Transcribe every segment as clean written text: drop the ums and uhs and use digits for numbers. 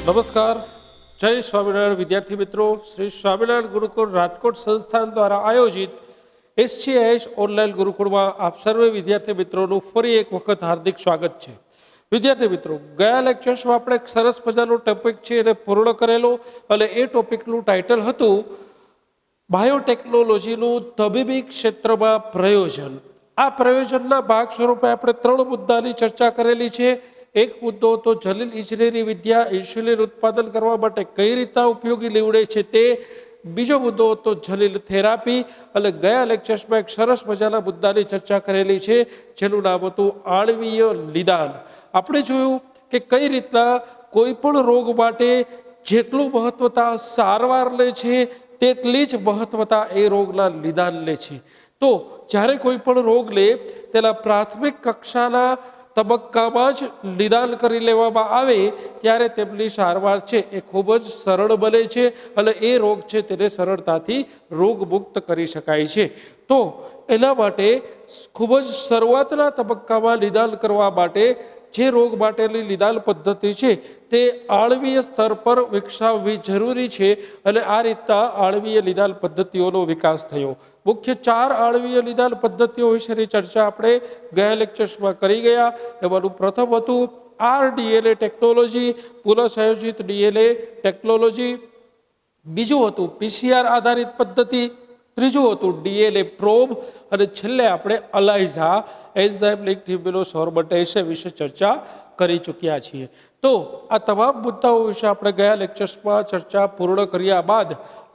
નમસ્કાર, જય સ્વામિનારાયણ વિદ્યાર્થી મિત્રો. શ્રી સ્વામિનારાયણ ગુરુકુળ રાજકોટ સંસ્થાન દ્વારા આયોજિત SGIS ઓનલાઈન ગુરુકુળમાં આપ સર્વે વિદ્યાર્થી મિત્રોનું ફરી એક વખત હાર્દિક સ્વાગત છે. વિદ્યાર્થી મિત્રો, ગયા લેક્ચર્સમાં આપણે એક સરસ મજાનો ટોપિક છે એને પૂર્ણ કરેલો અને એ ટોપિકનું ટાઇટલ હતું બાયોટેકનોલોજીનું તબીબી ક્ષેત્રમાં પ્રયોજન. આ પ્રયોજનના ભાગ સ્વરૂપે આપણે 3 મુદ્દાની ચર્ચા કરેલી છે. એક મુદ્દો તો જલીલ ઇજનેરી વિદ્યા ઇન્સ્યુલિન ઉત્પાદન કરવા માટે કઈ રીતના ઉપયોગી નીવડે છે તે. બીજો મુદ્દો તો જલીલ થેરાપી, અને ગયા લેક્ચર્સમાં એક સરસ મજાના મુદ્દાની ચર્ચા કરેલી છે જેનું નામ હતું આણ્વીય નિદાન. આપણે જોયું કે કઈ રીતના કોઈ પણ રોગ માટે જેટલું મહત્વતા સારવાર લે છે તેટલી જ મહત્વતા એ રોગના નિદાન લે છે. તો જ્યારે કોઈ પણ રોગ લે તેના પ્રાથમિક કક્ષાના તબક્કામાં જ નિદાન કરી લેવામાં આવે ત્યારે તેમની સારવાર છે એ ખૂબ જ સરળ બને છે અને એ રોગ છે તેને સરળતાથી રોગમુક્ત કરી શકાય છે. તો એના માટે ખૂબ જ શરૂઆતના તબક્કામાં નિદાન કરવા માટે જે રોગ માટેની નિદાન પદ્ધતિ છે તે આણ્વીય સ્તર પર વિકસાવવી જરૂરી છે અને આ રીતના આણ્વીય નિદાન પદ્ધતિઓનો વિકાસ થયો. મુખ્ય 4 આણ્વીય નિદાન પદ્ધતિઓ વિશેની ચર્ચા આપણે ગયા લેક્ચર્સમાં કરી ગયા. એમાંનું પ્રથમ હતું RDNA ટેકનોલોજી, પુનઃસંયોજિત DNA ટેકનોલોજી. બીજું હતું PCR આધારિત પદ્ધતિ. ત્રીજું હતું DNA પ્રોબ, અને છેલ્લે આપણે અલાઇઝા એન્ઝાઇમ લિંક્ડ ઇમ્યુનોસોર્બન્ટેશન વિશે ચર્ચા કરી ચૂક્યા છીએ. તો આ તમામ મુદ્દાઓ વિશે આપણે ગયા લેક્ચર્સમાં ચર્ચા પૂર્ણ કર્યા બાદ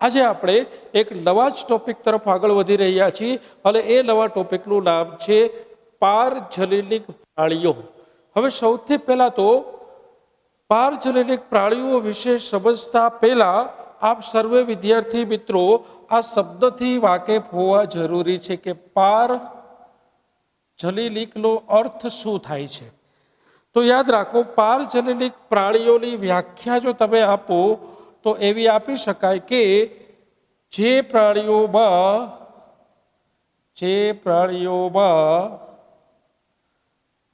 આજે આપણે એક નવા જ ટોપિક તરફ આગળ વધી રહ્યા છીએ અને એ નવા ટોપિકનું નામ છે પારજનીનિક પ્રાણીઓ. હવે સૌથી પહેલા તો પારજનીનિક પ્રાણીઓ વિશે સમજતા પહેલા આપ સર્વે વિદ્યાર્થી મિત્રો આ શબ્દથી વાકેફ હોવા જરૂરી છે કે પારજનીનિકનો અર્થ શું થાય છે. તો યાદ રાખો, પારજનીનિક પ્રાણીઓની વ્યાખ્યા જો તમે આપો તો એવી આપી શકાય કે જે પ્રાણીઓમાં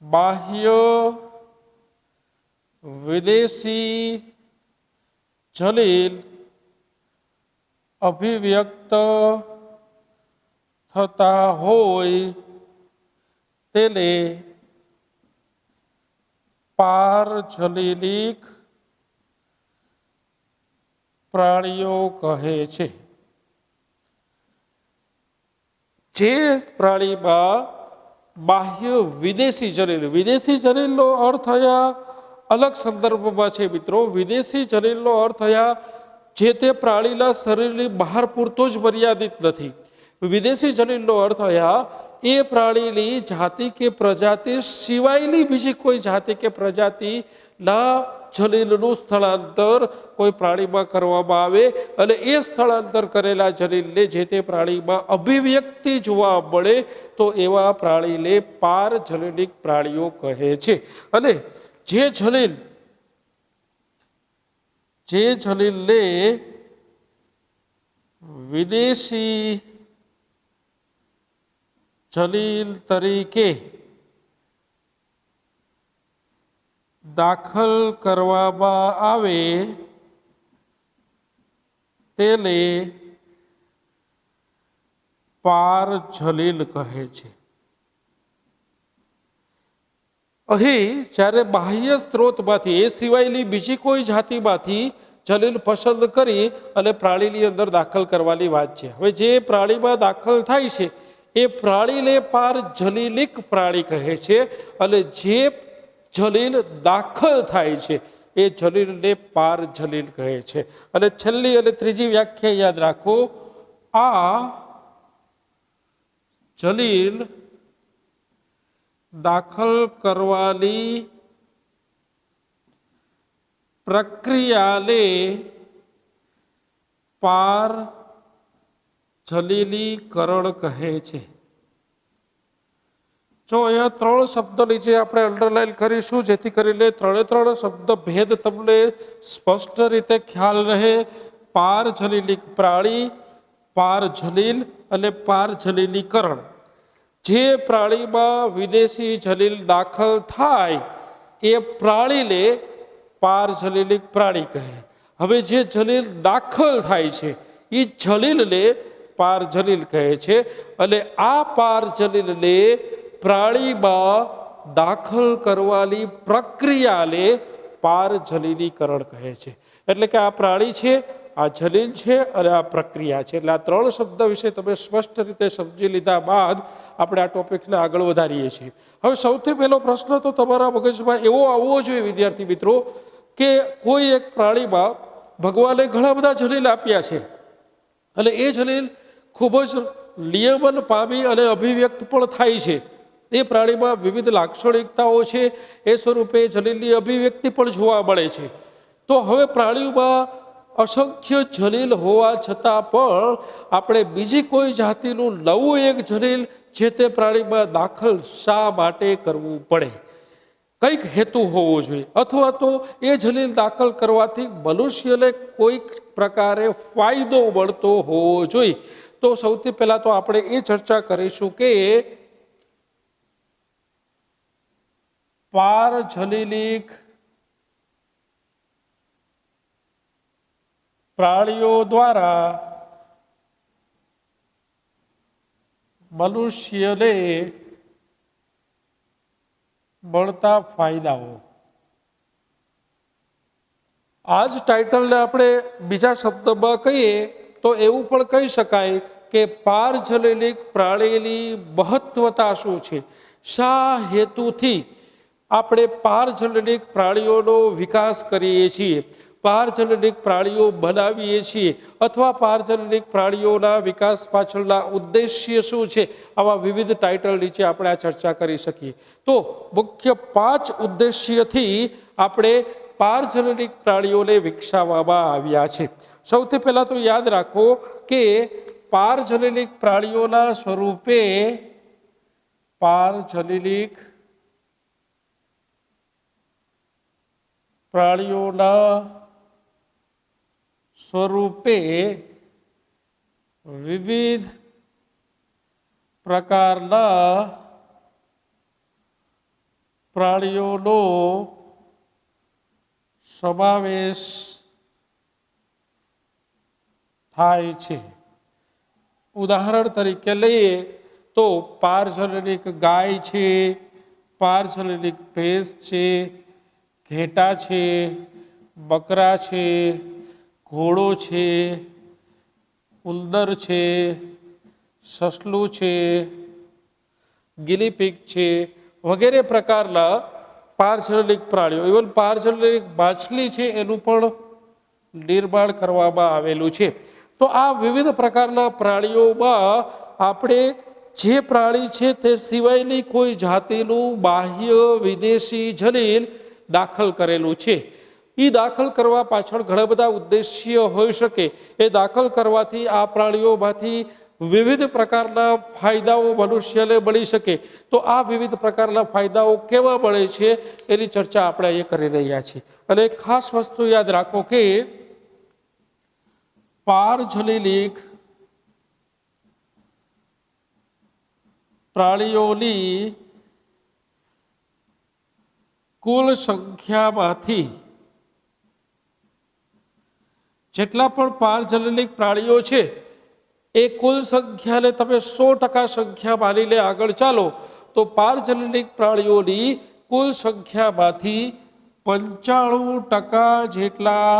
બાહ્ય વિદેશી જલીલ અભિવ્યક્ત થતા હોય તેને પારજનીનિક પ્રાણીઓ કહે છે. જે પ્રાણીમાં બાહ્ય વિદેશી જલીલનો અર્થ અહીંયા અલગ સંદર્ભમાં છે મિત્રો. વિદેશી જલીલનો અર્થ અહીંયા જે તે પ્રાણીના શરીરની બહાર પૂરતો જ મર્યાદિત નથી. વિદેશી જલીલનો અર્થ અહીંયા એ પ્રાણીની જાતિ કે પ્રજાતિ સિવાયની બીજી કોઈ જાતિ કે પ્રજાતિના જલીલનું સ્થળાંતર કોઈ પ્રાણીમાં કરવામાં આવે અને એ સ્થળાંતર કરેલા જલીલને જે તે પ્રાણીમાં અભિવ્યક્તિ જોવા મળે તો એવા પ્રાણીને પારજનીનિક પ્રાણીઓ કહે છે. અને જે જલીલને વિદેશી જલીલ તરીકે દાખલ કરવામાં આવે તેને પારજલીલ કહે છે. અહીં જ્યારે બાહ્ય સ્ત્રોતમાંથી એ સિવાયની બીજી કોઈ જાતિમાંથી જલીલ પસંદ કરી અને પ્રાણીની અંદર દાખલ કરવાની વાત છે. હવે જે પ્રાણીમાં દાખલ થાય છે એ પ્રાણીને પારજનીનિક પ્રાણી કહે છે અને જે જલીલ દાખલ થાય છે એ જલીલને પારજલીલ કહે છે. અને છેલ્લી અને ત્રીજી વ્યાખ્યા યાદ રાખો, આ જલીલ દાખલ કરવાની પ્રક્રિયાને પારજલીલીકરણ કહે છે. જો અહીંયા 3 શબ્દ નીચે આપણે અંડરલાઈન કરીશું જેથી કરીને 3 શબ્દ ભેદ તમને સ્પષ્ટ રીતે ખ્યાલ રહે. પારજનીનિક પ્રાણી, પારજલીલ અને પારજલીલીકરણ. જે પ્રાણીમાં વિદેશી જલીલ દાખલ થાય એ પ્રાણીને પારજલીલિક પ્રાણી કહે. હવે જે જલીલ દાખલ થાય છે એ જલીલને પારજલીલ કહે છે, અને આ પારજલીલને પ્રાણીમાં દાખલ કરવાની પ્રક્રિયાને પારજલીલીકરણ કહે છે. એટલે કે આ પ્રાણી છે, આ જલીલ છે અને આ પ્રક્રિયા છે. એટલે આ ત્રણ શબ્દ વિશે તમે સ્પષ્ટ રીતે સમજી લીધા બાદ આપણે આ ટોપિકને આગળ વધારીએ છીએ. હવે સૌથી પહેલો પ્રશ્ન તો તમારા મગજમાં એવો આવવો જોઈએ વિદ્યાર્થી મિત્રો કે કોઈ એક પ્રાણીમાં ભગવાને ઘણા બધા જલીલ આપ્યા છે અને એ જલીલ ખૂબ જ નિયમન પામી અને અભિવ્યક્ત પણ થાય છે. એ પ્રાણીમાં વિવિધ લાક્ષણિકતાઓ છે, એ સ્વરૂપે જલીલની અભિવ્યક્તિ પણ જોવા મળે છે. તો હવે પ્રાણીઓમાં અસંખ્ય જલીલ હોવા છતાં પણ આપણે બીજી કોઈ જાતિનું નવું એક જલીલ જે તે પ્રાણીમાં દાખલ શા માટે કરવું પડે? કંઈક હેતુ હોવો જોઈએ, અથવા તો એ જલીલ દાખલ કરવાથી મનુષ્યને કોઈક પ્રકારે ફાયદો મળતો હોવો જોઈએ. તો સૌથી પહેલા તો આપણે એ ચર્ચા કરીશું કે પારજલીલિક પ્રાણીઓ દ્વારા મનુષ્યને મળતા ફાયદાઓ. આ જ ટાઇટલને આપણે બીજા શબ્દમાં કહીએ તો એવું પણ કહી શકાય કે પારજલીલિક પ્રાણીની મહત્વતા શું છે, શા હેતુથી આપણે પારજલીલિક પ્રાણીઓનો વિકાસ કરીએ છીએ, પારજલીલિક પ્રાણીઓ બનાવીએ છીએ, અથવા પારજલીલિક પ્રાણીઓના વિકાસ પાછળના ઉદ્દેશ્ય શું છે. આવા વિવિધ ટાઇટલ નીચે આપણે આ ચર્ચા કરી શકીએ. તો મુખ્ય 5 ઉદ્દેશ્યથી આપણે પારજલીલિક પ્રાણીઓને વિકસાવવામાં આવ્યા છે. સૌથી પહેલા તો યાદ રાખો કે પારજલીલિક પ્રાણીઓના સ્વરૂપે પારજલીલિક પ્રાણીઓના સ્વરૂપે વિવિધ પ્રકારના પ્રાણીઓનો સમાવેશ થાય છે. ઉદાહરણ તરીકે લઈએ તો પારજલીલિક ગાય છે, પારજલીલિક ભેંસ છે, ઘેટા છે, બકરા છે, ઘોડો છે, ઉંદર છે, સસલું છે, ગિનીપિગ છે, વગેરે પ્રકારના પારજલીલિક પ્રાણીઓ. ઇવન પારજલીલિક માછલી છે એનું પણ નિર્માણ કરવામાં આવેલું છે. તો આ વિવિધ પ્રકારના પ્રાણીઓમાં આપણે જે પ્રાણી છે તે સિવાયની કોઈ જાતિનું બાહ્ય વિદેશી જલીલ દાખલ કરેલું છે. એ દાખલ કરવા પાછળ ઘણા બધા ઉદ્દેશ્ય હોઈ શકે. એ દાખલ કરવાથી આ પ્રાણીઓમાંથી વિવિધ પ્રકારના ફાયદાઓ મનુષ્યને મળી શકે. તો આ વિવિધ પ્રકારના ફાયદાઓ કેવા મળે છે એની ચર્ચા આપણે અહીંયા કરી રહ્યા છીએ. અને એક ખાસ વસ્તુ યાદ રાખો કે પારજલીલિક પ્રાણીઓની કુલ સંખ્યામાંથી જેટલા પણ પારજલીલિક પ્રાણીઓ છે એ કુલ સંખ્યાને તમે 100% સંખ્યા માનીને આગળ ચાલો તો પારજલીલિક પ્રાણીઓની કુલ સંખ્યામાંથી 95% જેટલા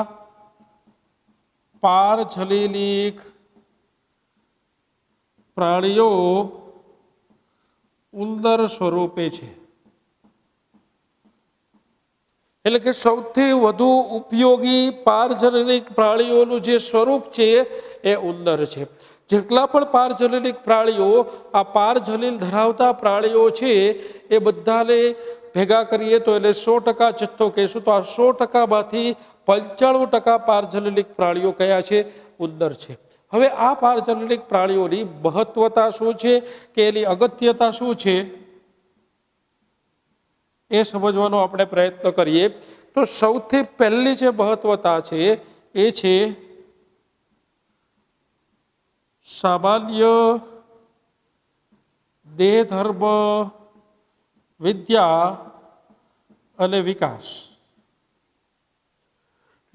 પારજલીલિક પ્રાણીઓ ઉંદર સ્વરૂપે છે. એટલે કે સૌથી વધુ ઉપયોગી પારજલીલિક પ્રાણીઓનું જે સ્વરૂપ છે એ ઉંદર છે. જેટલા પણ પારજલીલિક પ્રાણીઓ આ પારજલીલ ધરાવતા પ્રાણીઓ છે એ બધાને ભેગા કરીએ તો એને 100% જથ્થો કહીશું. તો આ 100%માંથી 95% પારજલીલિક પ્રાણીઓ કયા છે? ઉંદર છે. હવે આ પારજલીલિક પ્રાણીઓની મહત્વતા શું છે કે એની અગત્યતા શું છે એ સમજવાનો આપણે પ્રયત્ન કરીએ. તો સૌથી પહેલી જે મહત્વતા છે એ છે સામાન્ય દેહ ધર્મ વિદ્યા અને વિકાસ.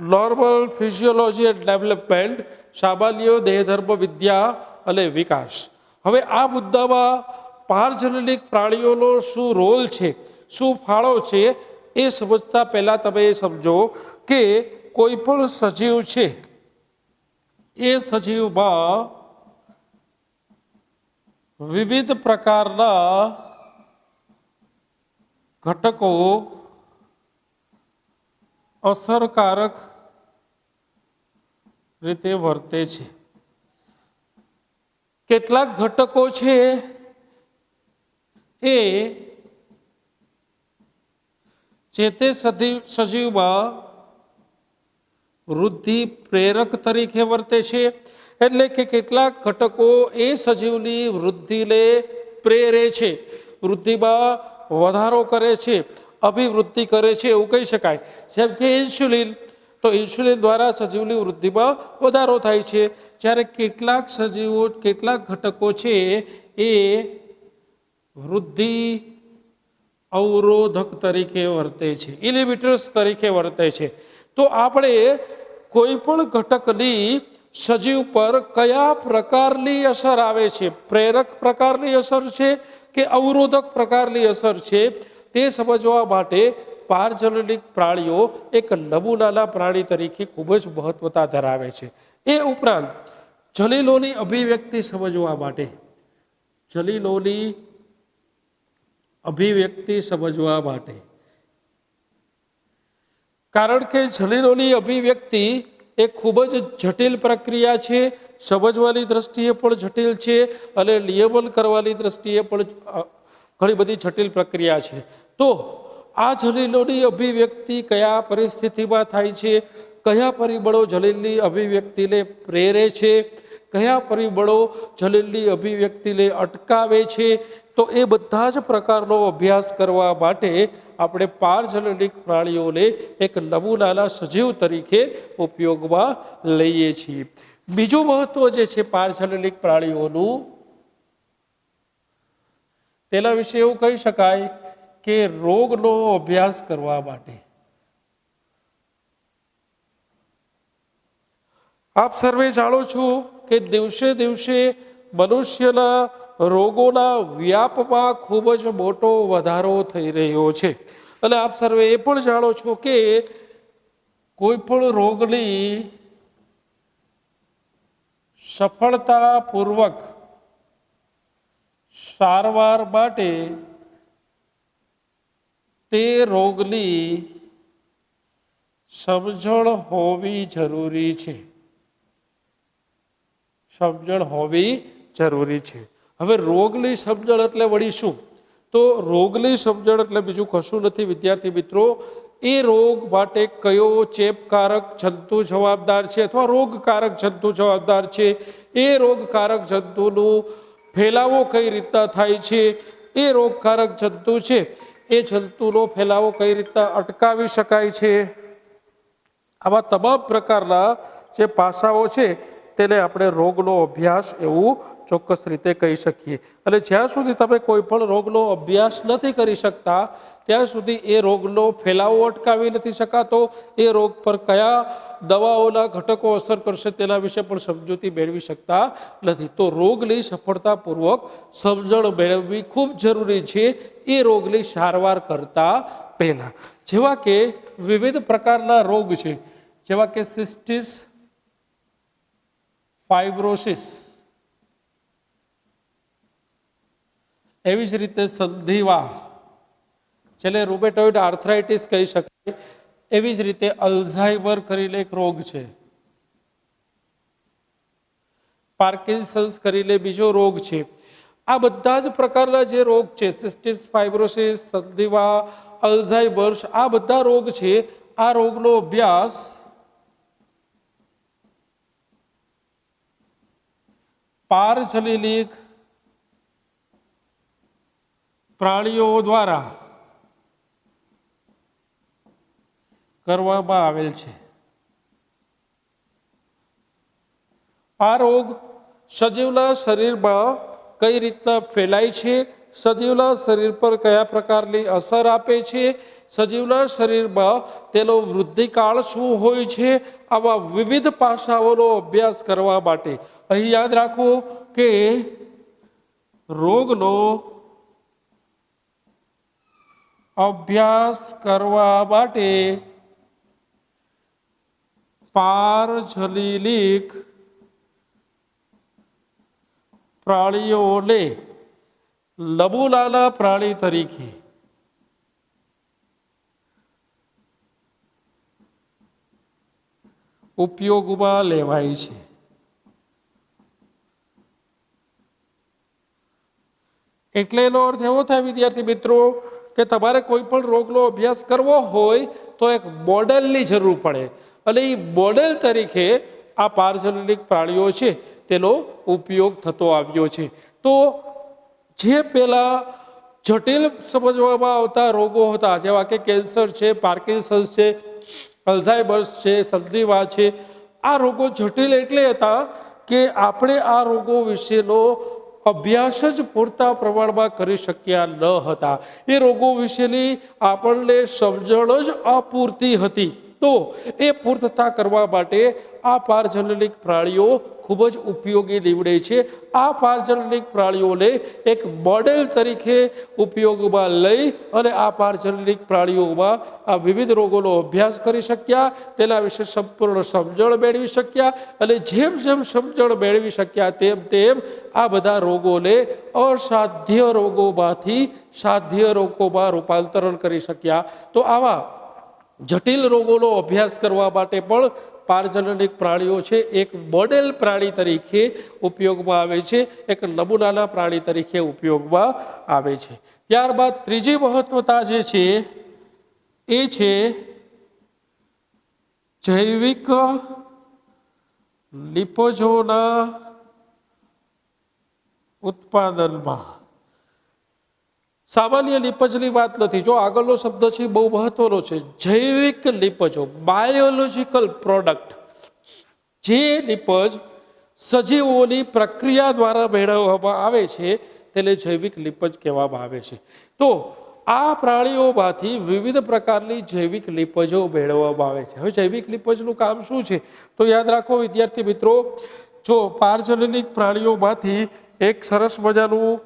નોર્મલ ફિઝિયોલોજી એન્ડ ડેવલપમેન્ટ, સામાન્ય દેહધર્મ વિદ્યા અને વિકાસ. હવે આ મુદ્દામાં પારજનનિક પ્રાણીઓનો શું રોલ છે, શું ફાળો છે, એ સમજતા પહેલા તમે એ સમજો કે કોઈ પણ સજીવ છે એ સજીવમાં વિવિધ પ્રકારના ઘટકો અસરકારક રીતે વર્તે છે. કેટલાક ઘટકો છે એ જે તે સજીવમાં વૃદ્ધિ પ્રેરક તરીકે વર્તે છે. એટલે કે કેટલાક ઘટકો એ સજીવની વૃદ્ધિને પ્રેરે છે, વૃદ્ધિમાં વધારો કરે છે, અભિવૃદ્ધિ કરે છે, એવું કહી શકાય. જેમ કે ઇન્સ્યુલિન, તો ઇન્સ્યુલિન દ્વારા સજીવની વૃદ્ધિમાં વધારો થાય છે. જ્યારે કેટલાક સજીવો, કેટલાક ઘટકો છે એ વૃદ્ધિ અવરોધક તરીકે વર્તે છે, ઇનિબિટર્સ તરીકે વર્તે છે. તો આપણે કોઈ પણ ઘટકની સજીવ પર કયા પ્રકારની અસર આવે છે, પ્રેરક પ્રકારની અસર છે કે અવરોધક પ્રકારની અસર છે, તે સમજવા માટે પારજનનિક પ્રાણીઓ એક નમૂનાના પ્રાણી તરીકે ખૂબ જ મહત્વતા ધરાવે છે. એ ઉપરાંત જલીલોની અભિવ્યક્તિ સમજવા માટે, જલીલોની અભિવ્યક્તિ સમજવા માટે, કારણ કે જલીલોની અભિવ્યક્તિ એ ખૂબ જ જટિલ પ્રક્રિયા છે, સમજવાની દ્રષ્ટિએ પણ જટિલ છે અને નિયમન કરવાની દ્રષ્ટિએ પણ ઘણી બધી જટિલ પ્રક્રિયા છે. તો આ જલીલોની અભિવ્યક્તિ કયા પરિસ્થિતિમાં થાય છે, કયા પરિબળો જલીલની અભિવ્યક્તિને પ્રેરે છે, કયા પરિબળો જલીલની અભિવ્યક્તિને અટકાવે છે, તો એ બધા જ પ્રકારનો અભ્યાસ કરવા માટે આપણે પારજનનિક પ્રાણીઓને એક નમૂનાના સજીવ તરીકે ઉપયોગમાં લઈએ છીએ. બીજું મહત્વ જે છે પારજનનિક પ્રાણીઓનું, તેના વિશે એવું કહી શકાય કે રોગનો અભ્યાસ કરવા માટે. આપ સર્વે જાણો છો કે દિવસે દિવસે મનુષ્યના રોગોના વ્યાપમાં ખૂબ જ મોટો વધારો થઈ રહ્યો છે. અને આપ સર્વે એ પણ જાણો છો કે કોઈ પણ રોગની સફળતાપૂર્વક સારવાર માટે તે રોગની સમજણ હોવી જરૂરી છે, સમજણ હોવી જરૂરી છે. હવે રોગની સમજણ એટલે વળી શું? તો રોગની સમજણ એટલે બીજું કશું નથી વિદ્યાર્થી મિત્રો, એ રોગ માટે કયો ચેપકારક જંતુ જવાબદાર છે અથવા રોગકારક જંતુ જવાબદાર છે, એ રોગકારક જંતુનું ફેલાવો કઈ રીતના થાય છે, એ રોગકારક જંતુ છે એ જંતુનો ફેલાવો કઈ રીતના અટકાવી શકાય છે. આવા તમામ પ્રકારના જે પાસાઓ છે તેને આપણે રોગનો અભ્યાસ એવું ચોક્કસ રીતે કહી શકીએ. અને જ્યાં સુધી તમે કોઈ પણ રોગનો અભ્યાસ નથી કરી શકતા ત્યાં સુધી એ રોગનો ફેલાવો અટકાવી નથી શકાતો, એ રોગ પર કયા દવાઓના ઘટકો અસર કરશે તેના વિશે પણ સમજૂતી મેળવી શકતા નથી. તો રોગની સફળતાપૂર્વક સમજણ મેળવવી ખૂબ જરૂરી છે એ રોગની સારવાર કરતા પહેલા. જેવા કે વિવિધ પ્રકારના રોગ છે, જેવા કે સિસ્ટિસ ફાઇબ્રોસિસ, એવી જ રીતે સંધિવા, જેને રૂમેટોઇડ આર્થરાઇટિસ કહી શકાય, એવી જ રીતે અલ્ઝાઇમર કરીને એક રોગ છે, પાર્કિન્સન્સ કરીને બીજો રોગ છે. આ બધા જ પ્રકારના જે રોગ છે, સિસ્ટિસ ફાઇબ્રોસિસ, સંધિવા, અલ્ઝાઇમર્સ, આ બધા રોગ છે, આ રોગનો અભ્યાસ પારજનનિક પ્રાણીઓ દ્વારા કરવામાં આવેલ છે. આ રોગ સજીવના શરીરમાં કઈ રીતના ફેલાય છે, સજીવના શરીર પર કયા પ્રકારની અસર આપે છે, સજીવના શરીરમાં તેનો વૃદ્ધિકાળ શું હોય છે, આવા વિવિધ પાસાઓનો અભ્યાસ કરવા માટે અહીં યાદ રાખો કે રોગનો અભ્યાસ કરવા માટે પારજલીલિક પ્રાણીઓને નમૂનાના પ્રાણી તરીકે ઉપયોગમાં લેવાય છે. એટલે એનો અર્થ એવો થાય વિદ્યાર્થી મિત્રો કે તમારે કોઈ પણ રોગનો અભ્યાસ કરવો હોય તો એક મોડેલની જરૂર પડે અને એ મોડેલ તરીકે આ પારજલીલિક પ્રાણીઓ છે તેનો ઉપયોગ થતો આવ્યો છે. તો જે પેલા જટિલ સમજવામાં આવતા રોગો હતા જેવા કે કેન્સર છે, પાર્કિન્સન્સ છે, અલ્ઝાઇમર્સ છે, સંધિવા છે, આ રોગો જટિલ એટલે હતા કે આપણે આ રોગો વિશેનો અભ્યાસ જ પૂરતા પ્રમાણમાં કરી શક્યા ન હતા. એ રોગો વિશેની આપણને સમજણ જ અપૂરતી હતી. તો એ પૂર્તતા કરવા માટે આ પારજલીલિક પ્રાણીઓ ખૂબ જ ઉપયોગી નીવડે છે. આ પારજલીલિક પ્રાણીઓને એક મોડેલ તરીકે ઉપયોગમાં લઈ અને આ પારજલીલિક પ્રાણીઓમાં આ વિવિધ રોગોનો અભ્યાસ કરી શક્યા, તેના વિશે સંપૂર્ણ સમજણ મેળવી શક્યા અને જેમ જેમ સમજણ મેળવી શક્યા તેમ તેમ આ બધા રોગોને અસાધ્ય રોગોમાંથી સાધ્ય રોગોમાં રૂપાંતરણ કરી શક્યા. તો આવા જટિલ રોગોનો અભ્યાસ કરવા માટે પણ પારજલીલિક પ્રાણીઓ છે એક મોડેલ પ્રાણી તરીકે ઉપયોગમાં આવે છે, એક નમૂનાના પ્રાણી તરીકે ઉપયોગમાં આવે છે. ત્યારબાદ ત્રીજી મહત્વતા જે છે એ છે જૈવિક લિપોઝોના ઉત્પાદનમાં. સામાન્ય લિપજની વાત નથી, જો આગળનો શબ્દ છે બહુ મહત્વનો છે. જૈવિક લિપજો, બાયોલોજિકલ પ્રોડક્ટ. જે લિપજ સજીવોની પ્રક્રિયા દ્વારા મેળવવામાં આવે છે તેને જૈવિક લિપજ કહેવામાં આવે છે. તો આ પ્રાણીઓમાંથી વિવિધ પ્રકારની જૈવિક લિપજો મેળવવામાં આવે છે. હવે જૈવિક લિપજનું કામ શું છે તો યાદ રાખો વિદ્યાર્થી મિત્રો, જો પારજલીલિક પ્રાણીઓમાંથી એક સરસ મજાનું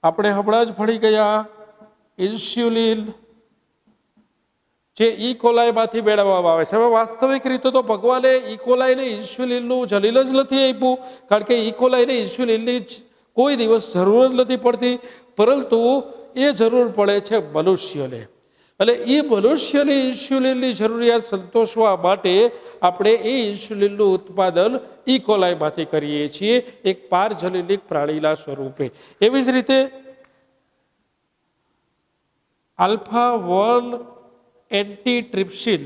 આપણે હમણાં જ ભણી ગયા ઇન્સ્યુલિન જે ઇકોલાઈમાંથી મેળવવામાં આવે છે. હવે વાસ્તવિક રીતે તો ભગવાને ઇકોલાઈને ઇન્સ્યુલિનનું જલીલ જ નથી આપ્યું, કારણ કે ઇકોલાઈને ઇન્સ્યુલિનની કોઈ દિવસ જરૂર જ નથી પડતી, પરંતુ એ જરૂર પડે છે મનુષ્યને. અને એ મનુષ્યની ઇન્સ્યુલિનની જરૂરિયાત સંતોષવા માટે આપણે એ ઇન્સ્યુલિનનું ઉત્પાદન ઇકોલાઈમાંથી કરીએ છીએ એક પારજલીલિક પ્રાણીના સ્વરૂપે. એવી જ રીતે આલ્ફા-1 એન્ટીટ્રિપ્સિન,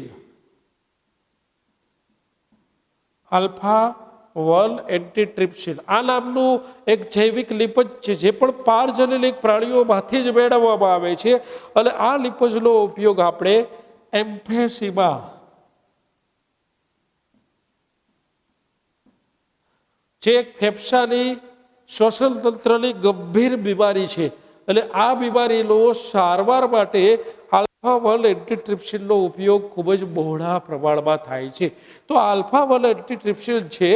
આલ્ફા-1 એન્ટીટ્રિપ્સિન આ નામનું એક જૈવિક લિપજ છે જે પણ પારજલીલિક પ્રાણીઓમાંથી જ મેળવવામાં આવે છે. અને આ લિપજનો ઉપયોગ આપણે એમ્ફેસીમા જે એક ફેફસાની શ્વસન તંત્રની ગંભીર બીમારી છે અને આ બીમારીનો સારવાર માટે આલ્ફા-1 એન્ટીટ્રિપ્સિનનો ઉપયોગ ખૂબ જ બહોળા પ્રમાણમાં થાય છે. તો આલ્ફા-1 એન્ટીટ્રિપ્સિન છે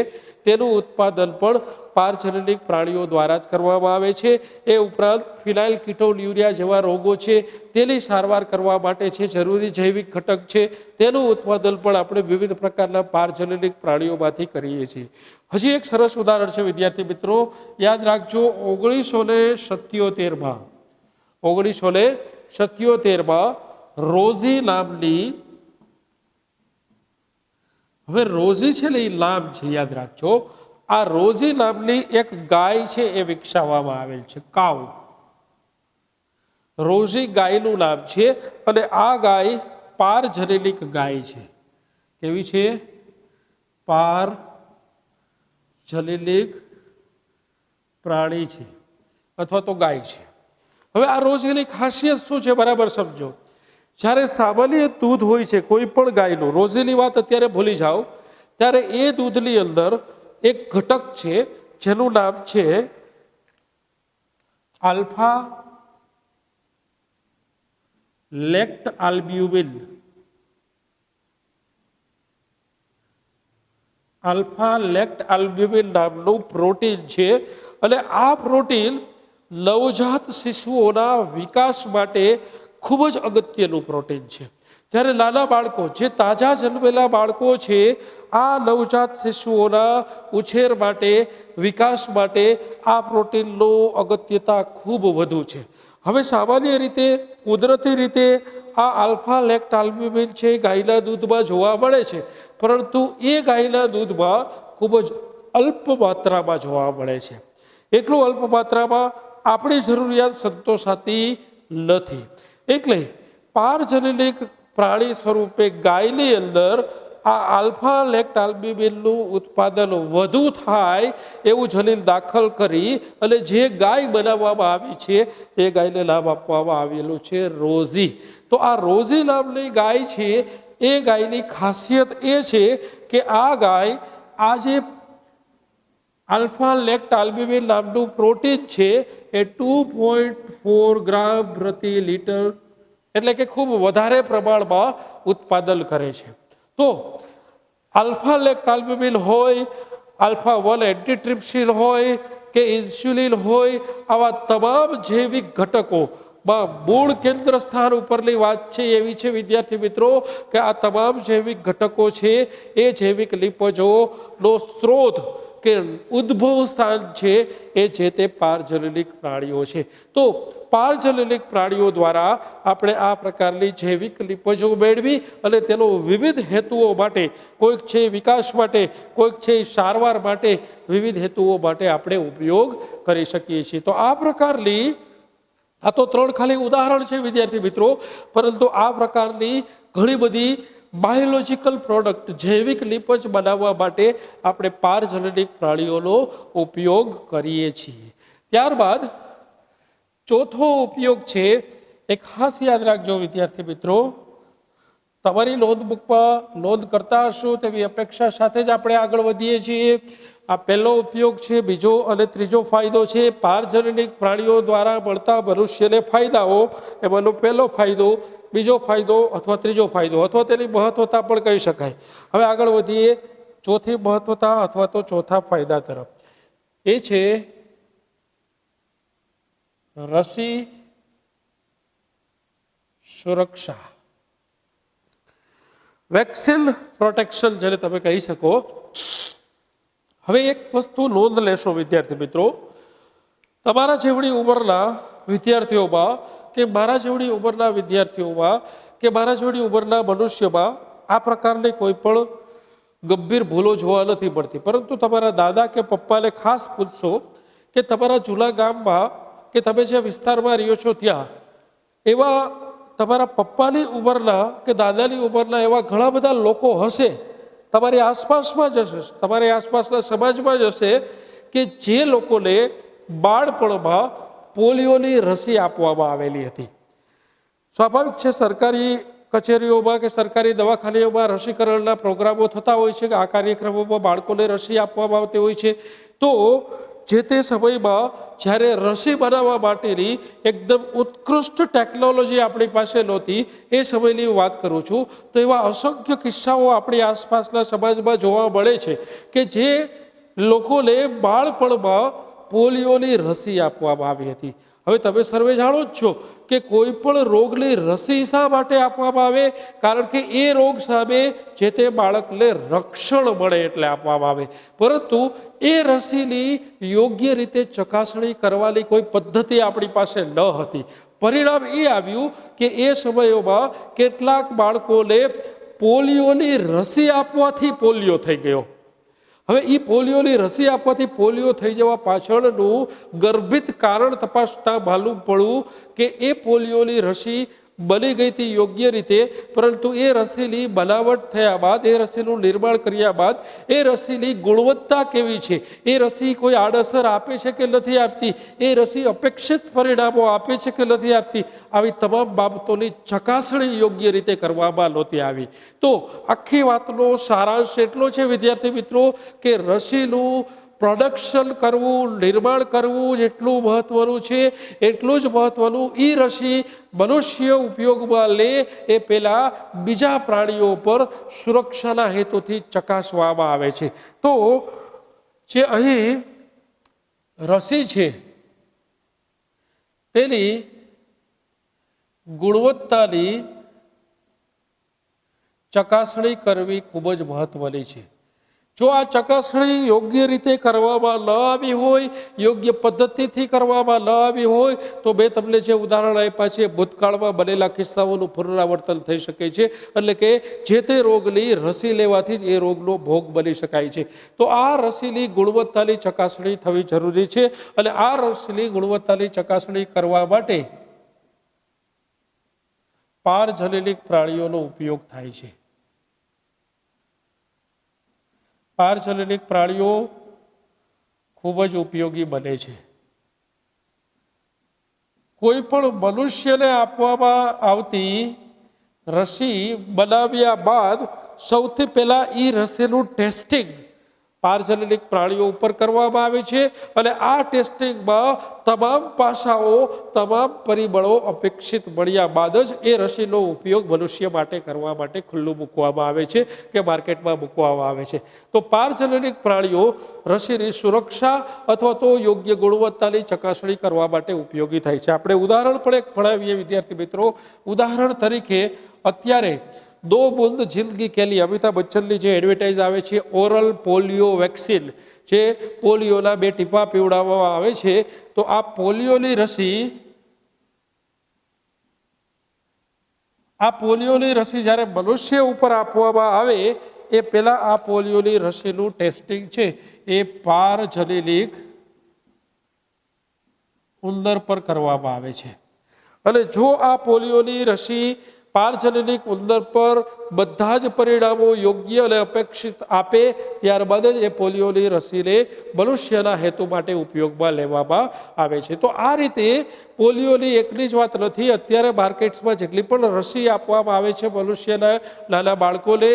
તેનું ઉત્પાદન પણ પારજલીલિક પ્રાણીઓ દ્વારા જ કરવામાં આવે છે. એ ઉપરાંત ફિનાઇલ કીટોન્યુરિયા જેવા રોગો છે તેની સારવાર કરવા માટે છે જરૂરી જૈવિક ઘટક છે તેનું ઉત્પાદન પણ આપણે વિવિધ પ્રકારના પારજલીલિક પ્રાણીઓમાંથી કરીએ છીએ. હજી એક સરસ ઉદાહરણ છે વિદ્યાર્થી મિત્રો, યાદ રાખજો. 1977માં રોઝી નામની, હવે રોઝી છે ને એ નામ છે યાદ રાખજો, આ રોઝી નામની એક ગાય છે એ વિકસાવવામાં આવેલ છે, કાઉ. રોઝી ગાયનું નામ છે અને આ ગાય પારજલીલિક ગાય છે. કેવી છે? પારજલીલિક પ્રાણી છે અથવા તો ગાય છે. હવે આ રોઝીની ખાસિયત શું છે બરાબર સમજો. જ્યારે સામાન્ય દૂધ હોય છે કોઈ પણ ગાયનું, રોઝીની વાત અત્યારે ભૂલી જાઓ, ત્યારે એ દૂધની અંદર એક ઘટક છે જેનું નામ છે આલ્ફા લેક્ટ આલ્બ્યુમિન, આલ્ફા લેક્ટ આલ્બ્યુમિન નામનું પ્રોટીન છે અને આ પ્રોટીન નવજાત શિશુઓના વિકાસ માટે ખૂબ જ અગત્યનું પ્રોટીન છે. જ્યારે નાના બાળકો, જે તાજા જન્મેલા બાળકો છે, આ નવજાત શિશુઓના ઉછેર માટે, વિકાસ માટે આ પ્રોટીનનો અગત્યતા ખૂબ વધુ છે. હવે સામાન્ય રીતે, કુદરતી રીતે આ આલ્ફા લેક્ટ આલ્બ્યુમિન છે ગાયના દૂધમાં જોવા મળે છે, પરંતુ એ ગાયના દૂધમાં ખૂબ જ અલ્પ માત્રામાં જોવા મળે છે. એટલું અલ્પ માત્રામાં આપણી જરૂરિયાત સંતોષાતી નથી. એટલે પારજનનિક પ્રાણી સ્વરૂપે ગાયની અંદર આ આલ્ફા લેક્ટ આલ્બ્યુમિનનું ઉત્પાદન વધુ થાય એવું જનીન દાખલ કરી અને જે ગાય બનાવવામાં આવી છે એ ગાયને નામ આપવામાં આવેલું છે રોઝી. તો આ રોઝી નામની ગાય છે, એ ગાયની ખાસિયત એ છે કે આ ગાય આ જે આલ્ફા લેક્ટ આલ્બ્યુમિન નામનું પ્રોટીન છે એ 2.4 ગ્રામ પ્રતિ લીટર, એટલે કે ખૂબ વધારે પ્રમાણમાં ઉત્પાદન કરે છે. તો આલ્ફા લેક્ટ આલ્બ્યુમિન હોય, આલ્ફા 1 એન્ટીટ્રિપ્સિન હોય કે ઇન્સ્યુલિન હોય, આવા તમામ જૈવિક ઘટકો મૂળ કેન્દ્ર સ્થાન ઉપરની વાત છે એવી છે વિદ્યાર્થી મિત્રો કે આ તમામ જૈવિક ઘટકો છે એ જૈવિક લિપજોનો સ્ત્રોત કે ઉદ્ભવ સ્થાન છે એ જે તે પારજનનિક પ્રાણીઓ છે. તો પારજનનિક પ્રાણીઓ દ્વારા આપણે આ પ્રકારની જૈવિક લિપજો મેળવી અને તેનો વિવિધ હેતુઓ માટે, કોઈક છે વિકાસ માટે, કોઈક છે સારવાર માટે, વિવિધ હેતુઓ માટે આપણે ઉપયોગ કરી શકીએ છીએ. તો આ પ્રકારની, આ તો 3 ખાલી ઉદાહરણ છે વિદ્યાર્થી મિત્રો, પરંતુ આ પ્રકારની ઘણી બધી બાયોલોજિકલ પ્રોડક્ટ, જૈવિક લિપજ બનાવવા માટે આપણે પારજનનિક પ્રાણીઓનો ઉપયોગ કરીએ છીએ. ત્યારબાદ ચોથો ઉપયોગ છે, એ ખાસ યાદ રાખજો વિદ્યાર્થી મિત્રો, તમારી નોંધબુકમાં નોંધ કરતા હશો તેવી અપેક્ષા સાથે જ આપણે આગળ વધીએ છીએ. આ પહેલો ઉપયોગ છે. બીજો અને ત્રીજો ફાયદો છે પારજનનિક પ્રાણીઓ દ્વારા મળતા મનુષ્યને ફાયદાઓ. એમાંનો પહેલો ફાયદો, બીજો ફાયદો અથવા ત્રીજો ફાયદો અથવા તેની મહત્વતા પણ કહી શકાય. હવે આગળ વધીએ ચોથી મહત્વતા અથવા તો ચોથા ફાયદા તરફ. એ છે રસી સુરક્ષા, વેક્સિન પ્રોટેક્શન જેને તમે કહી શકો. હવે એક વસ્તુ નોંધ લેશો વિદ્યાર્થી મિત્રો, તમારા જેવડી ઉંમરના વિદ્યાર્થીઓમાં કે મારા જેવડી ઉંમરના વિદ્યાર્થીઓમાં કે મારા જેવડી ઉંમરના મનુષ્યમાં આ પ્રકારની કોઈ પણ ગંભીર ભૂલો જોવા નથી મળતી. પરંતુ તમારા દાદા કે પપ્પાને ખાસ પૂછશો કે તમારા જૂના ગામમાં કે તમે જે વિસ્તારમાં રહ્યો છો ત્યાં એવા તમારા પપ્પાની ઉંમરના કે દાદાની ઉંમરના એવા ઘણા બધા લોકો હશે, તમારી આસપાસમાં જ હશે, તમારી આસપાસના સમાજમાં જ હશે કે જે લોકોને બાળપણમાં પોલિયોની રસી આપવામાં આવેલી હતી. સ્વાભાવિક છે, સરકારી કચેરીઓમાં કે સરકારી દવાખાનાઓમાં રસીકરણના પ્રોગ્રામો થતા હોય છે કે આ કાર્યક્રમોમાં બાળકોને રસી આપવામાં આવતી હોય છે. તો જે તે સમયમાં જ્યારે રસી બનાવવા માટેની એકદમ ઉત્કૃષ્ટ ટેકનોલોજી આપણી પાસે નહોતી, એ સમયની વાત કરું છું, તો એવા અસંખ્ય કિસ્સાઓ આપણી આસપાસના સમાજમાં જોવા મળે છે કે જે લોકોને બાળપણમાં પોલિયોની રસી આપવામાં આવી હતી. હવે તમે સર્વે જાણો જ છો કે કોઈ પણ રોગની રસી શા માટે આપવામાં આવે? કારણ કે એ રોગ સામે જે તે બાળકને રક્ષણ મળે એટલે આપવામાં આવે. પરંતુ એ રસીની યોગ્ય રીતે ચકાસણી કરવાની કોઈ પદ્ધતિ આપણી પાસે ન હતી. પરિણામ એ આવ્યું કે એ સમયોમાં કેટલાક બાળકોને પોલિયોની રસી આપવાથી પોલિયો થઈ ગયો. હવે એ પોલિયોની રસી આપવાથી પોલિયો થઈ જવા પાછળનું ગર્ભિત કારણ તપાસતા માલુમ પડ્યું કે એ પોલિયોની રસી બની ગઈ હતી યોગ્ય રીતે, પરંતુ એ રસીની બનાવટ થયા બાદ, એ રસીનું નિર્માણ કર્યા બાદ એ રસીની ગુણવત્તા કેવી છે, એ રસી કોઈ આડઅસર આપે છે કે નથી આપતી, એ રસી અપેક્ષિત પરિણામો આપે છે કે નથી આપતી, આવી તમામ બાબતોની ચકાસણી યોગ્ય રીતે કરવામાં નહોતી આવી. તો આખી વાતનો સારાંશ એટલો છે વિદ્યાર્થી મિત્રો કે રસીનું પ્રોડક્શન કરવું, નિર્માણ કરવું જેટલું મહત્વનું છે એટલું જ મહત્વનું ઈ રસી મનુષ્ય ઉપયોગમાં લે એ પહેલા બીજા પ્રાણીઓ પર સુરક્ષાના હેતુથી ચકાસવામાં આવે છે. તો જે અહીં રસી છે તેની ગુણવત્તાની ચકાસણી કરવી ખૂબ જ મહત્વની છે. જો આ ચકાસણી યોગ્ય રીતે કરવામાં ન આવી હોય, યોગ્ય પદ્ધતિથી કરવામાં ન આવી હોય તો મેં તમને જે ઉદાહરણ આપ્યા છે ભૂતકાળમાં બનેલા કિસ્સાઓનું પુનરાવર્તન થઈ શકે છે. એટલે કે જે તે રોગની રસી લેવાથી જ એ રોગનો ભોગ બની શકાય છે. તો આ રસીની ગુણવત્તાની ચકાસણી થવી જરૂરી છે અને આ રસીની ગુણવત્તાની ચકાસણી કરવા માટે પારજનનિક પ્રાણીઓનો ઉપયોગ થાય છે. પારજનનિક પ્રાણીઓ ખૂબ જ ઉપયોગી બને છે. કોઈ પણ મનુષ્યને આપવામાં આવતી રસી બનાવ્યા બાદ સૌથી પહેલા એ રસીનું ટેસ્ટિંગ પારજનનિક પ્રાણીઓ ઉપર કરવામાં આવે છે અને આ ટેસ્ટિંગમાં તમામ પાસાઓ, તમામ પરિબળો અપેક્ષિત મળ્યા બાદ જ એ રસીનો ઉપયોગ મનુષ્ય માટે કરવા માટે ખુલ્લું મૂકવામાં આવે છે કે માર્કેટમાં મૂકવામાં આવે છે. તો પારજનનિક પ્રાણીઓ રસીની સુરક્ષા અથવા તો યોગ્ય ગુણવત્તાની ચકાસણી કરવા માટે ઉપયોગી થાય છે. આપણે ઉદાહરણ પણ એક ભણાવીએ વિદ્યાર્થી મિત્રો. ઉદાહરણ તરીકે અત્યારે 2 બૂંદ જિંદગી કે લીએ અમિતાભ બચ્ચનની જે એડવર્ટાઇઝ આવે છે ઓરલ પોલિયો વેક્સિન, જે પોલિયોના 2 ટીપા પીવડાવવામાં આવે છે. તો આ પોલિયોની રસી જ્યારે મનુષ્ય ઉપર આપવામાં આવે એ પહેલા આ પોલિયોની રસીનું ટેસ્ટિંગ છે એ પારજનનિક ઉંદર પર કરવામાં આવે છે. અને જો આ પોલિયોની રસી પારજનનિક ઉંદર પર બધા જ પરિણામો યોગ્ય અને અપેક્ષિત આપે ત્યારબાદ જ એ પોલિયોની રસીને મનુષ્યના હેતુ માટે ઉપયોગમાં લેવામાં આવે છે. તો આ રીતે પોલિયોની એકની જ વાત નથી. અત્યારે માર્કેટ્સમાં જેટલી પણ રસી આપવામાં આવે છે મનુષ્યના નાના બાળકોને,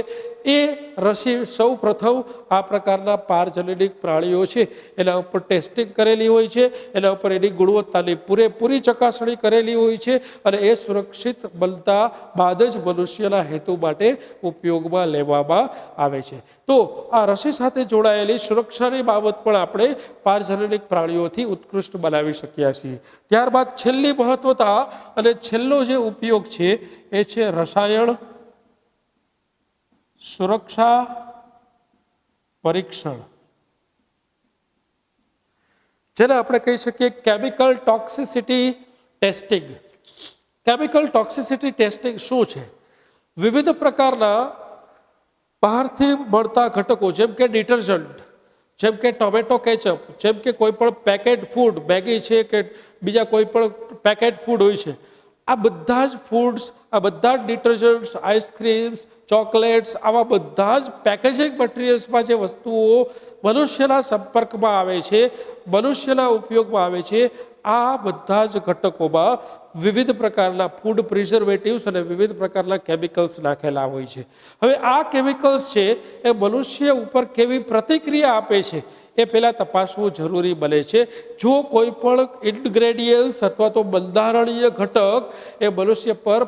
એ રસી સૌ પ્રથમ આ પ્રકારના પારજનનિક પ્રાણીઓ છે એના ઉપર ટેસ્ટિંગ કરેલી હોય છે, એના ઉપર એની ગુણવત્તાની પૂરેપૂરી ચકાસણી કરેલી હોય છે અને એ સુરક્ષિત બનતા બાદ જ મનુષ્યના હેતુ માટે ઉપયોગમાં લેવામાં આવે છે. તો આ રસી સાથે જોડાયેલી સુરક્ષાની બાબત પણ આપણે પારજનનિક પ્રાણીઓથી ઉત્કૃષ્ટ બનાવી શક્યા છીએ. ત્યારબાદ છેલ્લી મહત્વતા અને છેલ્લો જે ઉપયોગ છે એ છે રસાયણ સુરક્ષા પરીક્ષણ, જેને આપણે કહી શકીએ chemical toxicity testing. Chemical toxicity testing શું છે? વિવિધ પ્રકારના બહારથી મળતા ઘટકો જેમ કે ડિટર્જન્ટ, જેમ કે ટોમેટો કેચઅપ, જેમ કે કોઈ પણ પેકેટ ફૂડ, મેગી છે કે બીજા કોઈ પણ પેકેટ ફૂડ હોય છે, આ બધા જ ફૂડ્સ, આ બધા જ ડિટર્જન્ટ્સ, આઈસ્ક્રીમ્સ, ચોકલેટ્સ, આવા બધા જ પેકેજિંગ મટીરિયલ્સમાં જે વસ્તુઓ મનુષ્યના સંપર્કમાં આવે છે, મનુષ્યના ઉપયોગમાં આવે છે, આ બધા જ ઘટકોમાં વિવિધ પ્રકારના ફૂડ પ્રિઝર્વેટિવ્સ અને વિવિધ પ્રકારના કેમિકલ્સ નાખેલા હોય છે. હવે આ કેમિકલ્સ છે એ મનુષ્ય ઉપર કેવી પ્રતિક્રિયા આપે છે એ પહેલાં તપાસવું જરૂરી બને છે. જો કોઈ પણ ઇન્ગ્રેડિયન્ટ્સ અથવા તો બંધારણીય ઘટક એ મનુષ્ય પર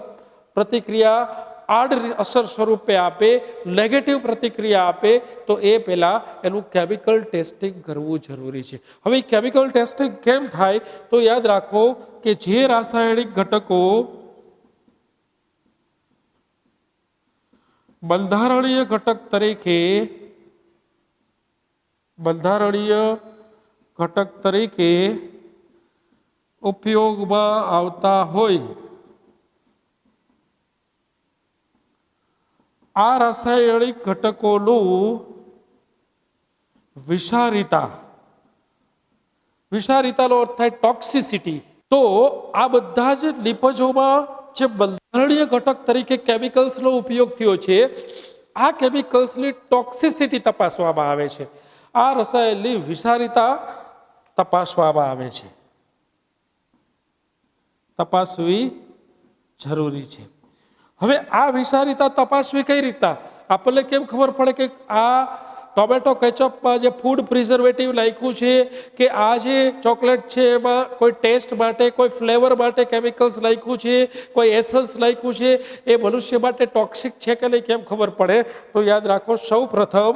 પ્રતિક્રિયા આડ અસર સ્વરૂપે આપે, નેગેટિવ પ્રતિક્રિયા આપે, તો એ પહેલાં એનું કેમિકલ ટેસ્ટિંગ કરવું જરૂરી છે. હવે કેમિકલ ટેસ્ટિંગ કેમ થાય? તો યાદ રાખો કે જે રાસાયણિક ઘટકો બંધારણીય ઘટક તરીકે ઉપયોગમાં આવતા હોય, આ રાસાયણિક ઘટકોનું વિષારિતાનો અર્થ થાય ટોક્સિસિટી. તો આ બધા જ નિપજોમાં જે બંધારણીય ઘટક તરીકે કેમિકલ્સનો ઉપયોગ થયો છે, આ કેમિકલ્સની ટોક્સિસિટી તપાસવામાં આવે છે. આ રસાયણની વિષારિતા તપાસવામાં આવે છે, તપાસવી જરૂરી છે. હવે આ વિષારિતા તપાસવી કઈ રીતના? આપણને કેમ ખબર પડે કે આ ટોમેટો કેચઅપમાં જે ફૂડ પ્રિઝર્વેટિવ નાખ્યું છે કે આ જે ચોકલેટ છે એમાં કોઈ ટેસ્ટ માટે, કોઈ ફ્લેવર માટે કેમિકલ્સ નાખ્યું છે, કોઈ એસન્સ નાખ્યું છે, એ મનુષ્ય માટે ટોક્સિક છે કે નહીં કેમ ખબર પડે? તો યાદ રાખો, સૌ પ્રથમ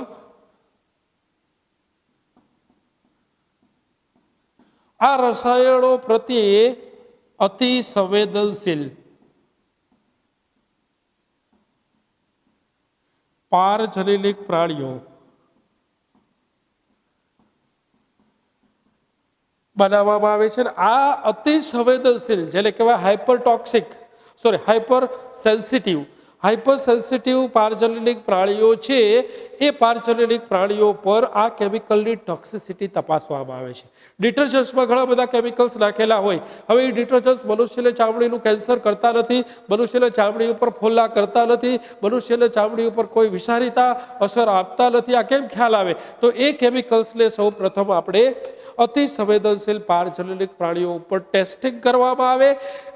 આ રસાયણો પ્રત્યે અતિ સંવેદનશીલ પારજનનિક પ્રાણીઓ બનાવવામાં આવે છે. આ અતિ સંવેદનશીલ, જેને કહેવાય હાઇપર સેન્સિટિવ પારજનનિક પ્રાણીઓ છે, એ પારજનનિક પ્રાણીઓ પર આ કેમિકલની ટોક્સિસિટી તપાસવામાં આવે છે. ડિટર્જન્ટ્સમાં ઘણા બધા કેમિકલ્સ નાખેલા હોય. હવે એ ડિટર્જન્ટ્સ મનુષ્યને ચામડીનું કેન્સર કરતા નથી, મનુષ્યને ચામડી ઉપર ફોલ્લા કરતા નથી, મનુષ્યને ચામડી ઉપર કોઈ વિષારીતા અસર આપતા નથી. આ કેમ ખ્યાલ આવે? તો એ કેમિકલ્સને સૌ પ્રથમ આપણે અતિ સંવેદનશીલ પારજનનિક પ્રાણીઓ ઉપર ટેસ્ટિંગ કરવામાં આવે.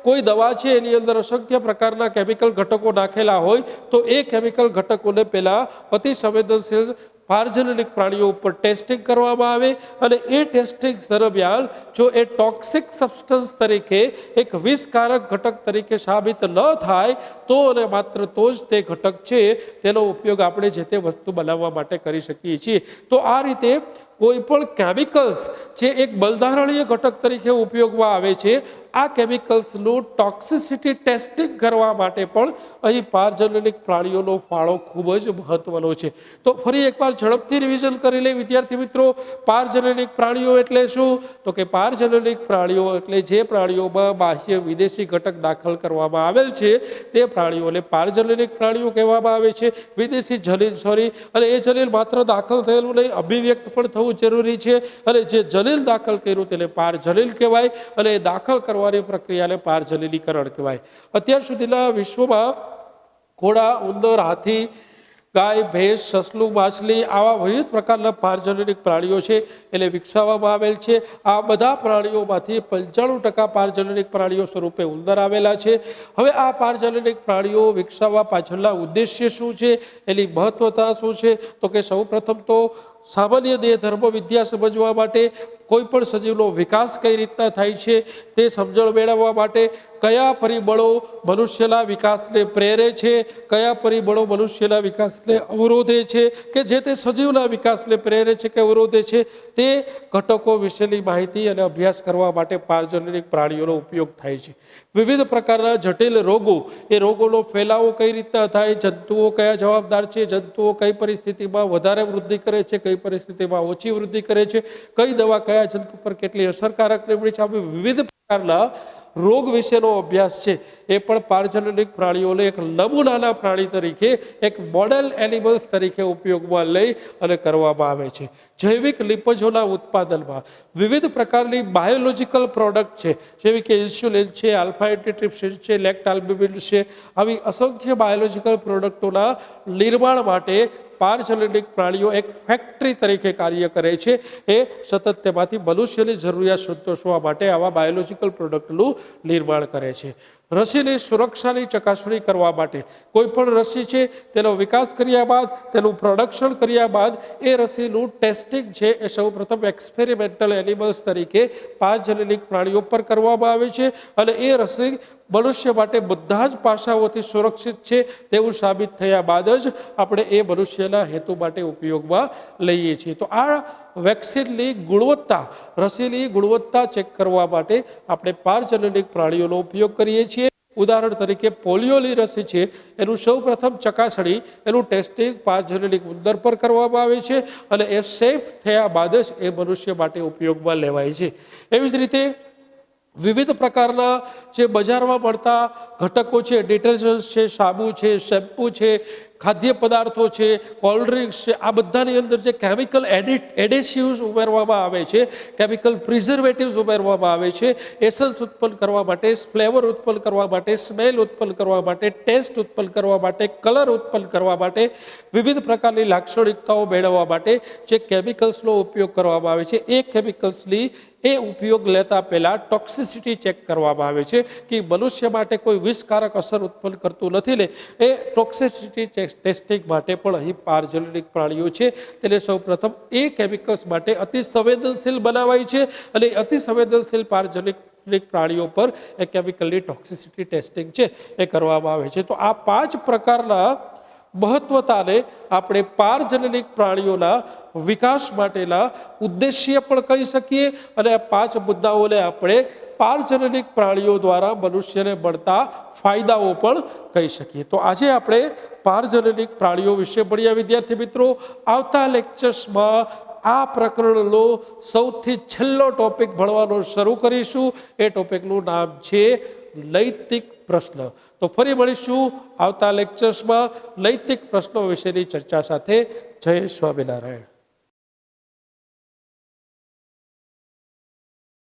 કોઈ દવા છે એની અંદર અસંખ્ય પ્રકારના કેમિકલ ઘટકો નાખેલા હોય, તો એ કેમિકલ ઘટકોને પહેલા અતિ સંવેદનશીલ પારજનનિક પ્રાણીઓ ઉપર ટેસ્ટિંગ કરવામાં આવે, અને એ ટેસ્ટિંગ દરમિયાન જો એ ટોક્સિક સબસ્ટન્સ તરીકે, એક વિષકારક ઘટક તરીકે સાબિત ન થાય તો અને માત્ર તો જ તે ઘટક છે તેનો ઉપયોગ આપણે જે તે વસ્તુ બનાવવા માટે કરી શકીએ છીએ. તો આ રીતે કોઈ પણ કેમિકલ્સ જે એક બંધારણીય ઘટક તરીકે ઉપયોગમાં આવે છે, આ કેમિકલ્સનું ટોક્સિસિટી ટેસ્ટિંગ કરવા માટે પણ અહીં પારજનનિક પ્રાણીઓનો ફાળો ખૂબ જ મહત્વનો છે. તો ફરી એકવાર ઝડપથી રિવિઝન કરી લે વિદ્યાર્થી મિત્રો. પારજનનિક પ્રાણીઓ એટલે શું? તો કે પારજનનિક પ્રાણીઓ એટલે જે પ્રાણીઓમાં બાહ્ય વિદેશી ઘટક દાખલ કરવામાં આવેલ છે તે પ્રાણીઓને પારજનનિક પ્રાણીઓ કહેવામાં આવે છે. વિદેશી જલીલ અને એ જલીલ માત્ર દાખલ થયેલું નહીં, અભિવ્યક્ત પણ થવું જરૂરી છે, અને જે જલીલ દાખલ કર્યું તેને પારજલીલ કહેવાય, અને એ દાખલ કરવાની પ્રક્રિયાને પારજલીલીકરણ કહેવાય. અત્યાર સુધીના વિશ્વમાં ઘોડા, ઉંદર, હાથી, ગાય, ભેંસ, સસલું, માછલી આવા વિવિધ પ્રકારના પારજનનિક પ્રાણીઓ છે એને વિકસાવવામાં આવેલ છે. આ બધા પ્રાણીઓમાંથી 95% પારજનનિક પ્રાણીઓ સ્વરૂપે ઉંદર આવેલા છે. હવે આ પારજનનિક પ્રાણીઓ વિકસાવવા પાછળના ઉદ્દેશ્ય શું છે, એની મહત્વતા શું છે? તો કે સૌ પ્રથમ તો સામાન્ય દેહ ધર્મ વિદ્યા સમજવા માટે, કોઈ પણ સજીવનો વિકાસ કઈ રીતના થાય છે તે સમજણ મેળવવા માટે, કયા પરિબળો મનુષ્યના વિકાસને પ્રેરે છે, કયા પરિબળો મનુષ્યના વિકાસને અવરોધે છે, કે જે તે સજીવના વિકાસને પ્રેરે છે કે અવરોધે છે, તે ઘટકો વિશેની માહિતી અને અભ્યાસ કરવા માટે પારજનનિક પ્રાણીઓનો ઉપયોગ થાય છે. વિવિધ પ્રકારના જટિલ રોગો, એ રોગોનો ફેલાવો કઈ રીતના થાય, જંતુઓ કયા જવાબદાર છે, જંતુઓ કઈ પરિસ્થિતિમાં વધારે વૃદ્ધિ કરે છે, કઈ પરિસ્થિતિમાં ઓછી વૃદ્ધિ કરે છે, કઈ દવા કયા જંતુ પર કેટલી અસરકારક નીવડે છે, આવી વિવિધ પ્રકારના રોગ વિશેનો અભ્યાસ છે એ પણ પારજનનિક પ્રાણીઓને એક નમૂનાના પ્રાણી તરીકે, એક મોડેલ એનિમલ્સ તરીકે ઉપયોગમાં લઈ અને કરવામાં આવે છે. જૈવિક લિપજોના ઉત્પાદનમાં વિવિધ પ્રકારની બાયોલોજિકલ પ્રોડક્ટ છે, જેવી કે ઇન્સ્યુલિન છે, આલ્ફા એન્ટીટ્રિપ્સિન છે, લેક્ટાલ્બુમિન છે, આવી અસંખ્ય બાયોલોજિકલ પ્રોડક્ટોના નિર્માણ માટે પારજનનિક પ્રાણીઓ એક ફેક્ટરી તરીકે કાર્ય કરે છે. એ સતત તેમાંથી મનુષ્યની જરૂરિયાત સંતોષવા માટે આવા બાયોલોજિકલ પ્રોડક્ટનું નિર્માણ કરે છે. રસીની સુરક્ષાની ચકાસણી કરવા માટે કોઈ પણ રસી છે તેનો વિકાસ કર્યા બાદ, તેનું પ્રોડક્શન કર્યા બાદ એ રસીનું ટેસ્ટિંગ છે એ સૌ પ્રથમ એક્સપેરિમેન્ટલ એનિમલ્સ તરીકે પારજનનિક પ્રાણીઓ પર કરવામાં આવે છે, અને એ રસી મનુષ્ય માટે બધા જ પાસાઓથી સુરક્ષિત છે તેવું સાબિત થયા બાદ જ આપણે એ મનુષ્યના હેતુ માટે ઉપયોગમાં લઈએ છીએ. તો આ વેક્સિનની ગુણવત્તા, રસીની ગુણવત્તા ચેક કરવા માટે આપણે પારજનનિક પ્રાણીઓનો ઉપયોગ કરીએ છીએ. ઉદાહરણ તરીકે પોલિયોની રસી છે એનું સૌ પ્રથમ ચકાસણી, એનું ટેસ્ટિંગ પારજનનિક ઉંદર પર કરવામાં આવે છે, અને એ સેફ થયા બાદ જ એ મનુષ્ય માટે ઉપયોગમાં લેવાય છે. એવી જ રીતે વિવિધ પ્રકારના જે બજારમાં મળતા ઘટકો છે, ડિટર્જન્ટ્સ છે, સાબુ છે, શેમ્પૂ છે, ખાદ્ય પદાર્થો છે, કોલ્ડ ડ્રિંક્સ છે, આ બધાની અંદર જે કેમિકલ એડેસિવ્સ ઉમેરવામાં આવે છે, કેમિકલ પ્રિઝર્વેટિવ્સ ઉમેરવામાં આવે છે, એસન્સ ઉત્પન્ન કરવા માટે, ફ્લેવર ઉત્પન્ન કરવા માટે, સ્મેલ ઉત્પન્ન કરવા માટે, ટેસ્ટ ઉત્પન્ન કરવા માટે, કલર ઉત્પન્ન કરવા માટે, વિવિધ પ્રકારની લાક્ષણિકતાઓ મેળવવા માટે જે કેમિકલ્સનો ઉપયોગ કરવામાં આવે છે, એ કેમિકલ્સની એ ઉપયોગ લેતા પહેલા ટોક્સિસિટી ચેક કરવામાં આવે છે કે મનુષ્ય માટે કોઈ વિષકારક અસર ઉત્પન્ન કરતું નથી ને એ ટોક્સિસિટી ટેસ્ટિંગ માટે પણ અહીં પારજલિક પ્રાણીઓ છે તેને સૌપ્રથમ એ કેમિકલ્સ માટે અતિ સંવેદનશીલ બનાવાય છે અને અતિ સંવેદનશીલ પારજલિક પ્રાણીઓ પર એ કેમિકલની ટોક્સિસિટી ટેસ્ટિંગ છે એ કરવામાં આવે છે. તો આ 5 પ્રકારના મહત્વતાને આપણે પારજનનિક પ્રાણીઓના વિકાસ માટેના ઉદ્દેશ્ય પણ કહી શકીએ અને આ 5 મુદ્દાઓને આપણે પારજનનિક પ્રાણીઓ દ્વારા મનુષ્યને મળતા ફાયદાઓ પણ કહી શકીએ. તો આજે આપણે પારજનનિક પ્રાણીઓ વિશે ભણ્યા વિદ્યાર્થી મિત્રો. આવતા લેક્ચર્સમાં આ પ્રકરણનો સૌથી છેલ્લો ટોપિક ભણવાનો શરૂ કરીશું. એ ટોપિકનું નામ છે નૈતિક પ્રશ્ન. તો ફરી મળીશું આવતા લેક્ચર્સમાં નૈતિક પ્રશ્નો વિશેની ચર્ચા સાથે. જય સ્વામિનારાયણ.